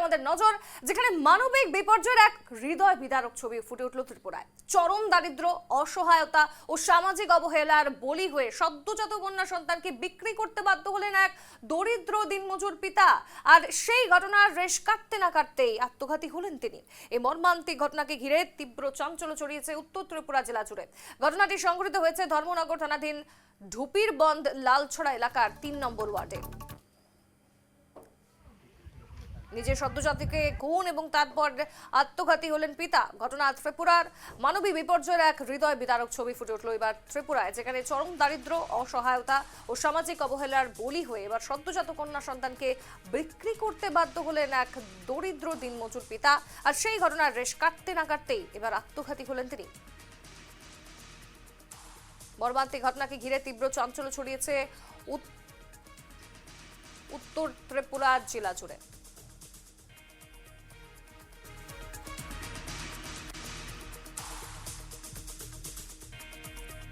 আমাদের নজর, যেখানে মানবিক বিপর্যয়ের এক হৃদয় বিদারক ছবি ফুটে উঠল ত্রিপুরায়। চরম দারিদ্র্য, অসহায়তা ও সামাজিক অবহেলার বলি হয়ে সদ্যজাত কন্যা সন্তানকে বিক্রি করতে বাধ্য হলেন এক দরিদ্র দিনমজুর পিতা। আর সেই ঘটনার রেশ কাটতে না কাটতেই আত্মঘাতী হলেন তিনি। এই মর্মান্তিক ঘটনাকে ঘিরে তীব্র চাঞ্চল্য ছড়িয়েছে উত্তর ত্রিপুরা জেলা জুড়ে। ঘটনাটি সংঘটিত হয়েছে ধর্মনগর থানাধীন ঢুপির বন্ধ লালছড়া এলাকার ৩ নম্বর ওয়ার্ডে। নিজের সদ্যজাতিকে খুন এবং তারপর আত্মঘাতী হলেন পিতা। ঘটনা ত্রিপুরার মানবিক বিপর্যয়ের এক হৃদয় বিদারক ছবি ফুটে উঠল এবার ত্রিপুরায়, যেখানে চরম দারিদ্র্য, অসহায়তা ও সামাজিক অবহেলার বলি হয়ে এবার সদ্যজাত কন্যা সন্তানকে বিক্রি করতে বাধ্য হলেন এক দরিদ্র দিনমজুর পিতা। আর সেই ঘটনার রেশ কাটতে না কাটতেই এবার আত্মঘাতী হলেন তিনি। মর্মান্তিক ঘটনাকে ঘিরে তীব্র চাঞ্চল্য ছড়িয়েছে উত্তর ত্রিপুরা জেলা জুড়ে।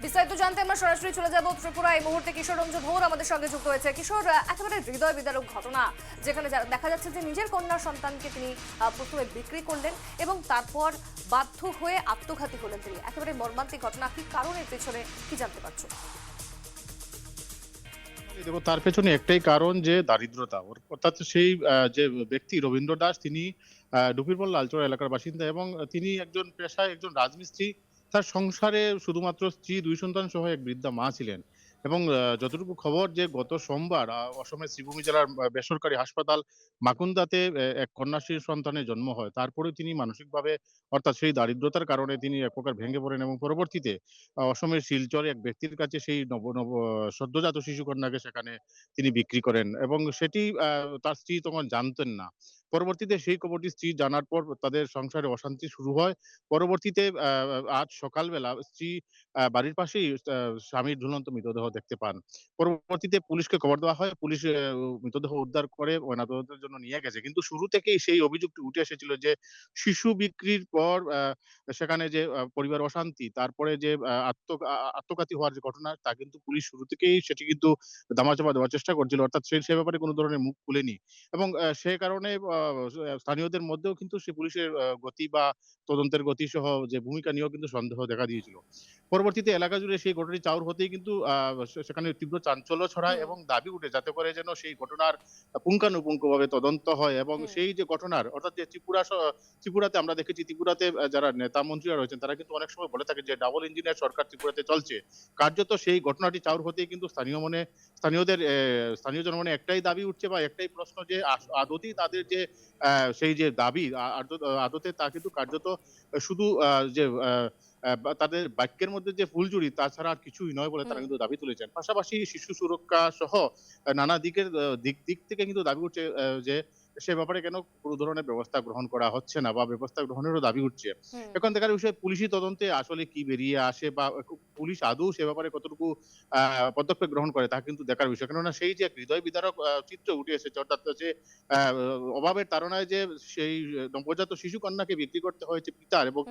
বিস্তারিত জানতে আমরা সরাসরি চলে যাব ত্রিপুরা। এই মুহূর্তে কিশোর রঞ্জন ধর আমাদের সঙ্গে যুক্ত হয়েছে। কিশোর, একেবারে হৃদয় বিদারক ঘটনা, যেখানে দেখা যাচ্ছে যে নিজের কন্যা সন্তানকে তিনি প্রথমে বিক্রি করলেন এবং তারপর বাধ্য হয়ে আত্মঘাতী হলেন তিনি। একেবারে মর্মান্তিক ঘটনা, কি কারণের পেছনে কি জানতে পারছো? দেখো, তার পেছনে একটাই কারণ, যে দারিদ্রতা। অর্থাৎ সেই যে ব্যক্তি রবীন্দ্র দাস, তিনি ডুপিরবল লালচড়া এলাকার বাসিন্দা এবং তিনি একজন পেশায় একজন রাজমিস্ত্রি। তার সংসারে শুধুমাত্র স্ত্রী, 2 সন্তান সহ এক বৃদ্ধা মা ছিলেন। এবং যতটুকু খবর, যে গত সোমবার অসমের শ্রীভূমি জেলার বেসরকারি হাসপাতাল মাকুন্দাতে এক কন্যাশ্রী সন্তানের জন্ম হয়। তারপরেও তিনি মানসিকভাবে, অর্থাৎ সেই দারিদ্রতার কারণে তিনি এক প্রকার ভেঙে পড়েন এবং পরবর্তীতে অসমের শিলচরে এক ব্যক্তির কাছে সেই নব নব সদ্যজাত শিশু কন্যাকে সেখানে তিনি বিক্রি করেন এবং সেটি তার স্ত্রী তখন জানতেন না। পরবর্তীতে সেই খবরটি স্ত্রী জানার পর তাদের সংসারে অশান্তি শুরু হয়। পরবর্তীতে আজ সকালবেলা স্ত্রী বাড়ির পাশেই স্বামীর ঝুলন্ত মৃতদেহ দেখতে পান। পরবর্তীতে পুলিশকে খবর দেওয়া হয়। পুলিশ মৃতদেহ উদ্ধার করে ময়নাতদন্তের জন্য নিয়ে গেছে। কিন্তু শুরু থেকেই সেই অভিযোগটি উঠে এসেছিল যে শিশু বিক্রির পর সেখানে যে পরিবার অশান্তি, তারপরে যে আত্মঘাতী হওয়ার যে ঘটনা, তা কিন্তু পুলিশ শুরু থেকেই সেটি কিন্তু ধামাচাপা দেওয়ার চেষ্টা করছিল। অর্থাৎ সে ব্যাপারে কোন ধরনের মুখ খুলেনি এবং সে কারণে স্থানীয়দের মধ্যেও কিন্তু সে পুলিশের গতি বা তদন্তের গতি সহ যে ভূমিকা নিয়েও কিন্তু সন্দেহ দেখা দিয়েছিল। পরবর্তীতে এলাকা জুড়ে সেই ঘটনাটি চাউর হতেই কিন্তু সেখানে তীব্র চাঞ্চল্য ছড়ায় এবং দাবি উঠে যাতে করে যেন সেই ঘটনার পুঙ্খানুপুঙ্খভাবে তদন্ত হয় এবং সেই যে ঘটনার, অর্থাৎ যে ত্রিপুরাতে আমরা দেখেছি, ত্রিপুরাতে যারা নেতা মন্ত্রীরা রয়েছেন তারা কিন্তু অনেক সময় বলে থাকে যে ডাবল ইঞ্জিনের সরকার ত্রিপুরাতে চলছে। কার্যত সেই ঘটনাটি চাউর হতেই কিন্তু স্থানীয় জনমনে একটাই দাবি উঠছে বা একটাই প্রশ্ন, যে আদতেই তাদের যে সেই যে দাবি আদতে তা কিন্তু কার্যত শুধু যে তাদের বাক্যের মধ্যে যে ফুলঝুরি, তাছাড়া আর কিছুই নয় বলে তারা কিন্তু দাবি তুলেছেন। পাশাপাশি শিশু সুরক্ষা সহ নানা দিক থেকে কিন্তু দাবি উঠছে যে সে ব্যাপারে কেন কোনো ধরনের ব্যবস্থা গ্রহণ করা হচ্ছে না বা ব্যবস্থা গ্রহণেরও দাবি উঠছে। এখন দেখার বিষয়, পুলিশি তদন্তে আসলে কি বেরিয়ে আসে বা পুলিশ আদৌ সে ব্যাপারে কতটুকু পদক্ষেপ গ্রহণ করে, তা কিন্তু দেখার বিষয়। কেননা সেই যে এক হৃদয় বিদারক চিত্র উঠে এসেছে, অর্থাৎ যে অভাবের তাড়নায় যে সেই নবজাত শিশু কন্যাকে বিক্রি করতে হয়েছে পিতার এবং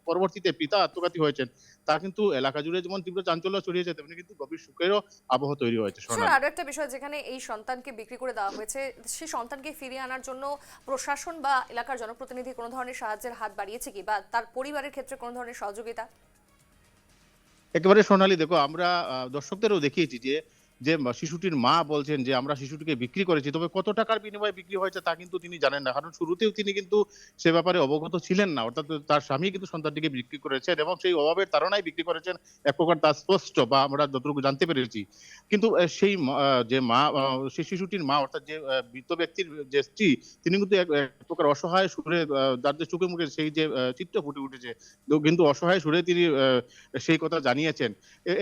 পরবর্তীতে পিতা আত্মঘাতী হয়েছেন, তা কিন্তু এলাকা জুড়ে যেমন তীব্র চাঞ্চল্য ছড়িয়েছে, তেমনি কিন্তু গভীর শোকেরও আবহ তৈরি হয়েছে। আরো একটা বিষয়, যেখানে এই সন্তানকে বিক্রি করে দেওয়া হয়েছে, সেই সন্তানকে ফিরিয়ে আনার জন্য প্রশাসন বা এলাকার জনপ্রতিনিধি কোনো ধরনের সাহায্যের হাত বাড়িয়েছে কি, বা তার পরিবারের ক্ষেত্রে কোনো ধরনের সহযোগিতা? একেবারে সোনালী, দেখো, আমরা দর্শকদেরও দেখিয়েছি যে যে শিশুটির মা বলছেন যে আমরা শিশুটিকে বিক্রি করেছি, তবে কত টাকার বিনিময়ে বিক্রি হয়েছে তা কিন্তু তিনি জানেন না। কারণ শুরুতেও তিনি কিন্তু সে ব্যাপারে অবগত ছিলেন না। অর্থাৎ তার স্বামী কিন্তু সন্তানটিকে বিক্রি করেছেন এবং সেই অভাবের তাড়নায় বিক্রি করেছেন, এক প্রকার তা স্পষ্ট বা আমরা যতটুকু জানতে পেরেছি। কিন্তু সেই যে মা, সেই শিশুটির মা, অর্থাৎ যে মৃত ব্যক্তির যে স্ত্রী, তিনি কিন্তু এক প্রকার অসহায় সুরে, যার যে চোখে মুখে সেই যে চিত্র ফুটে উঠেছে, কিন্তু অসহায় সুরে তিনি সেই কথা জানিয়েছেন।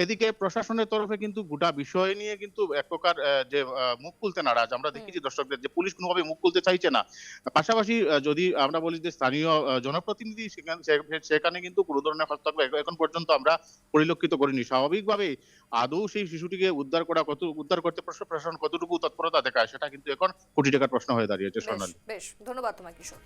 এদিকে প্রশাসনের তরফে কিন্তু গোটা বিষয় নিয়ে কিন্তু এক প্রকার যে মুখ খুলতে নারাজ। আমরা দেখেছি দর্শকদের যে পুলিশ কোনোভাবে মুখ খুলতে চাইছে না। পাশাপাশি যদি আমরা বলি যে স্থানীয় জনপ্রতিনিধি সেখানে কিন্তু কোনো ধরনের হস্তক্ষেপ এখন পর্যন্ত আমরা পরিলক্ষিত করিনি। স্বাভাবিকভাবেই আদৌ সেই শিশুটিকে উদ্ধার করতে প্রশাসন কতটুকু তৎপরতা দেখায়, সেটা কিন্তু এখন কোটি টাকার প্রশ্ন হয়ে দাঁড়িয়েছে। বেশ, ধন্যবাদ তোমায় কিশোর।